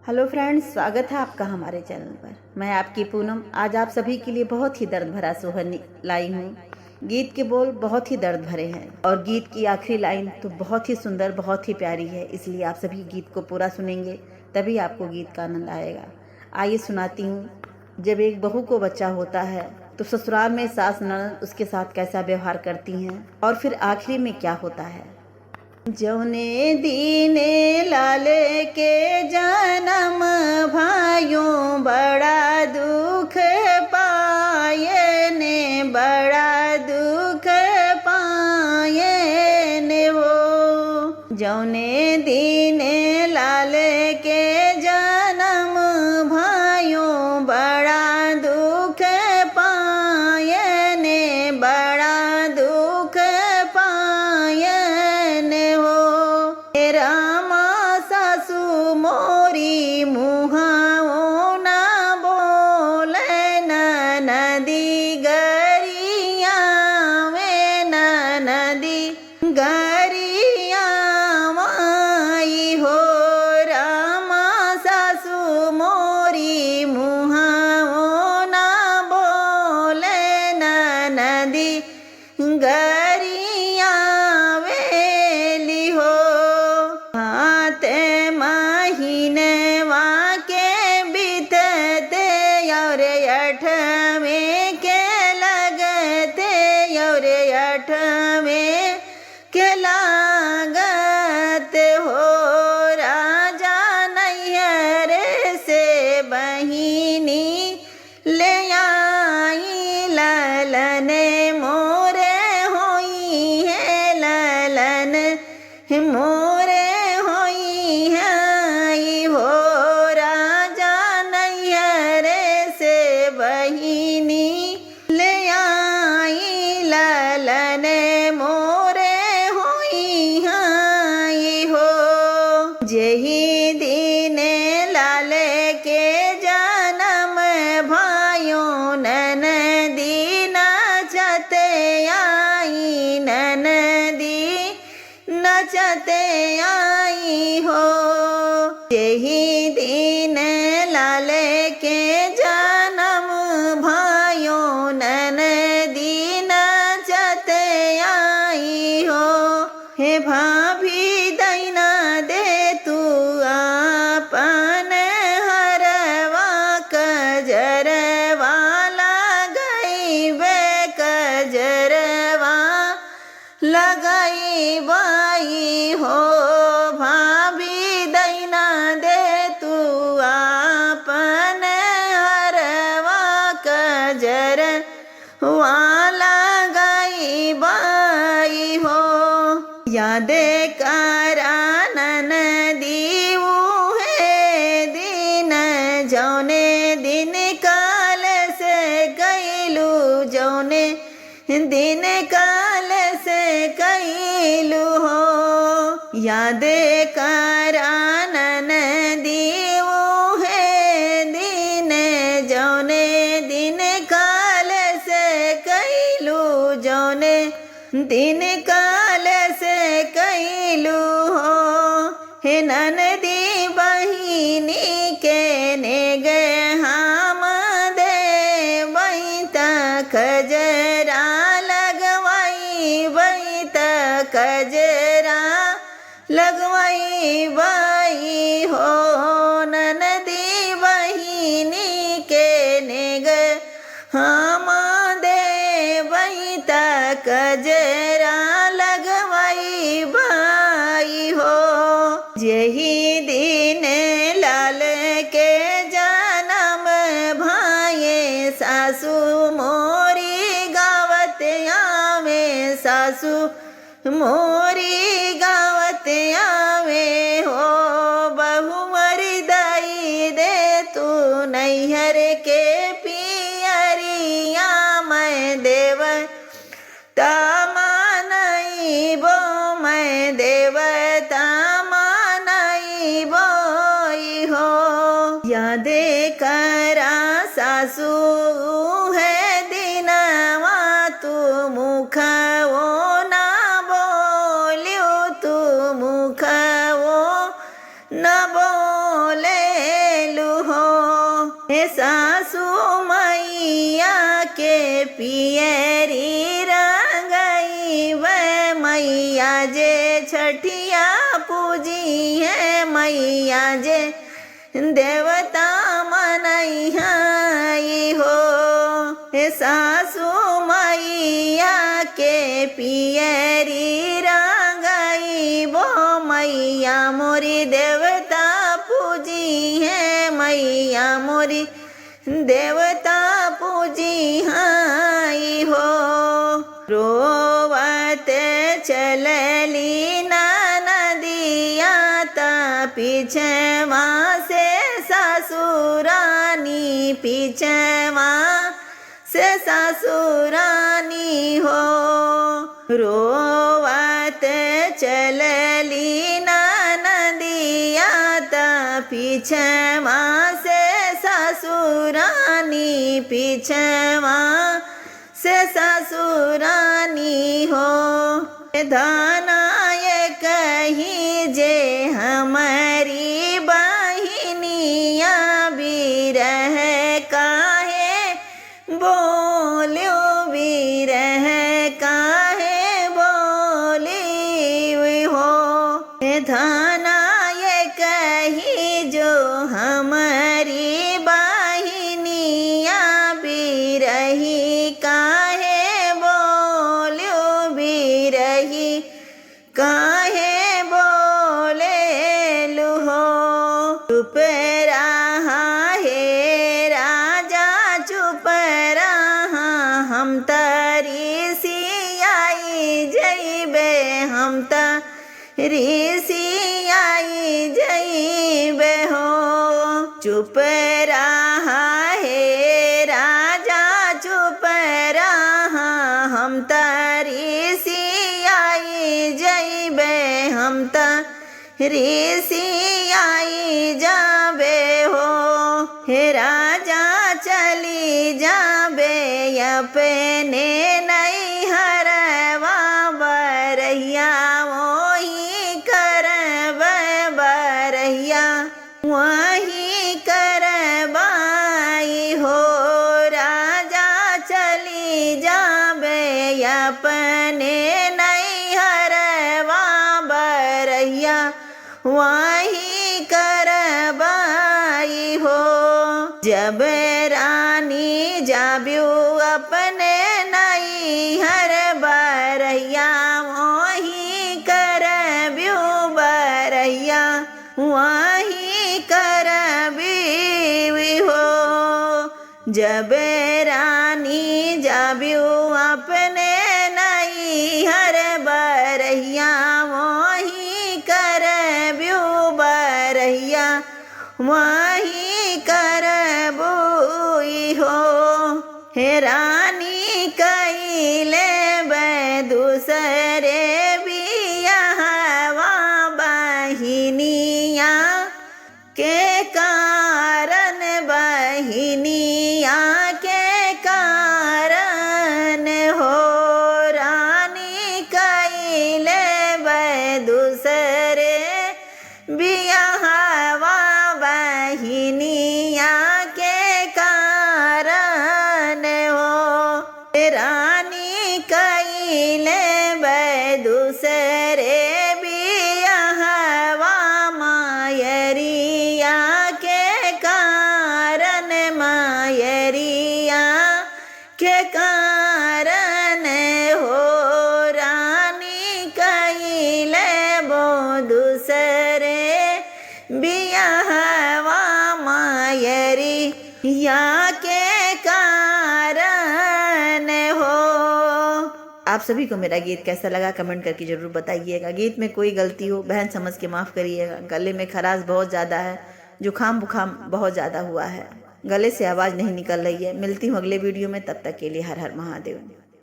Hello friends, स्वागत है आपका हमारे चैनल पर। मैं आपकी पूनम आज आप सभी के लिए बहुत ही दर्द भरा सोहर लाई हूँ। गीत के बोल बहुत ही दर्द भरे हैं और गीत की आखिरी लाइन तो बहुत ही सुंदर, बहुत ही प्यारी है। इसलिए आप सभी गीत को पूरा सुनेंगे तभी आपको गीत का आनंद आएगा। आइए सुनाती हूँ। जब एक बहू को बच्चा होता है तो ससुराल में सास ननद उसके साथ कैसा व्यवहार करती हैं और फिर आखिरी में क्या होता है। जौने दीने लाले के जन्म भाइयों बड़ा दुख पाए ने, बड़ा दुख पाए ने वो। जौने दीने लाले के जन्म भाइयों बड़ा दुख पाए ने, बड़ा दुख पाए ने हो। रामा सासू मोरी मुहाओ ना बोले नदी गरिया वे नदी गरिया माई हो। रामा सासू मोरी मुहाओ ना बोले नदी गरिया वेली हो। हाथे महीने वाके बीतते और 8वें के लगते और 8वें के लागते हो। राजा नैहर से बहिनी ले आई ललने मोरे होई है, ललन मोरे होई है हो। राजा नैहर से बहिनी ले आई ललने मोरे होई है हो। जेही दिन लाले के जन्म भाइयों ननदी नचते आई, ननदी नचते आई हो। यही दिन लाले के जन्म भाइयों ननदी नचते आई हो। हे भाभी दैना दे तू आपन हरवा कजरवा लगाई बे, कजरवा लगाई बाई हो। भाभी दैना दे तू आपन हरवा कजरवा लगाई बाई हो। यादे करा ननदी है दिन जौने दिन काल से गईलू, जौने दिन काल से कैलू हो। यादे करा ननदी है दिन जौने दिन काल से कैलू, जौने दिन काल से कैलू हो। हे ननदी बहिनी के ने गए हम दे बैता खजरा लगवाई, बैता खजरा लगवाई बाई हो। ननदी बहिनी के ने गए हम दे बैता खजरा लगवाई बाई हो। यही दिन लाल के जन्म भाई सासू मोरी गावत आवे, सासू मोरी गावत आवे हो। बहु मरी दाई दे तू नैहर के पियरिया मैं देव तामानई बो, मैं देवता मानई बोई हो। यादे करा सासू है दिनवा तू मुख वो ना बोलियो, तू मुख वो न बोले हे सासू मैया के पियरी रंगई वे मैया जे छठिया पूजी है मैया जे देवता मनई हई हो। हे सासू मैया के पियरी रंगई वो मैया मोरी देवता पूजी है मैया मोरी देवता पूजी हई हो। रोवते चलली नदिया ता पीछवा से सासुरानी पीछवा से सासुरानी हो। रोवते चलली नदिया ता पीछवा से सासुरानी पीछवा से सासुरानी हो। धनाए कही जे हमारी बहिनिया बिरह काहे बोल्यो बिरह काहे बोली हो। धनाए कही जो हमारी बहिनिया बिरही काहे बोल्यो बिरही काहे बोले लुहो। चुप रहा हे राजा चुप रहा हम तरी सियाई जइबे हम तरी सियाई जइबे हो। चुप रहा हे राजा चुप रहा हम तरी सियाई जइबे हम तरी सियाई जाबे हो। हे राजा चली जाबे अपने नैहरवा बरहिया वही करब बरहिया वही करबाई हो। राजा चली जाबे अपने नैहरवा बरहिया वही करबाई हो। जब रानी जाब्यू अपने नैहर बरहिया वही करब्यू बरहिया वही करबी हो। जब रानी जाब्यू अपने नैहर बरहिया वही करब्यू बरहिया वही करबुई हो। हे रानी कइले बे दूसरे बियाहवा बहिनिया के कारण बहिनिया के कारण हो। रानी कइले बे दूसरे बियाहवा बहिनिया के कारण हो। रानी कइले बे दूसरे बियाहवा मायरिया के कारण मायरिया के कारण हो। रानी कइले बो दूसरे बियाहवा मायरिया के कारण हो। आप सभी को मेरा गीत कैसा लगा कमेंट करके ज़रूर बताइएगा। गीत में कोई गलती हो बहन समझ के माफ़ करिएगा। गले में खराश बहुत ज़्यादा है, जुकाम बुखाम बहुत ज़्यादा हुआ है, गले से आवाज़ नहीं निकल रही है। मिलती हूँ अगले वीडियो में, तब तक के लिए हर हर महादेव।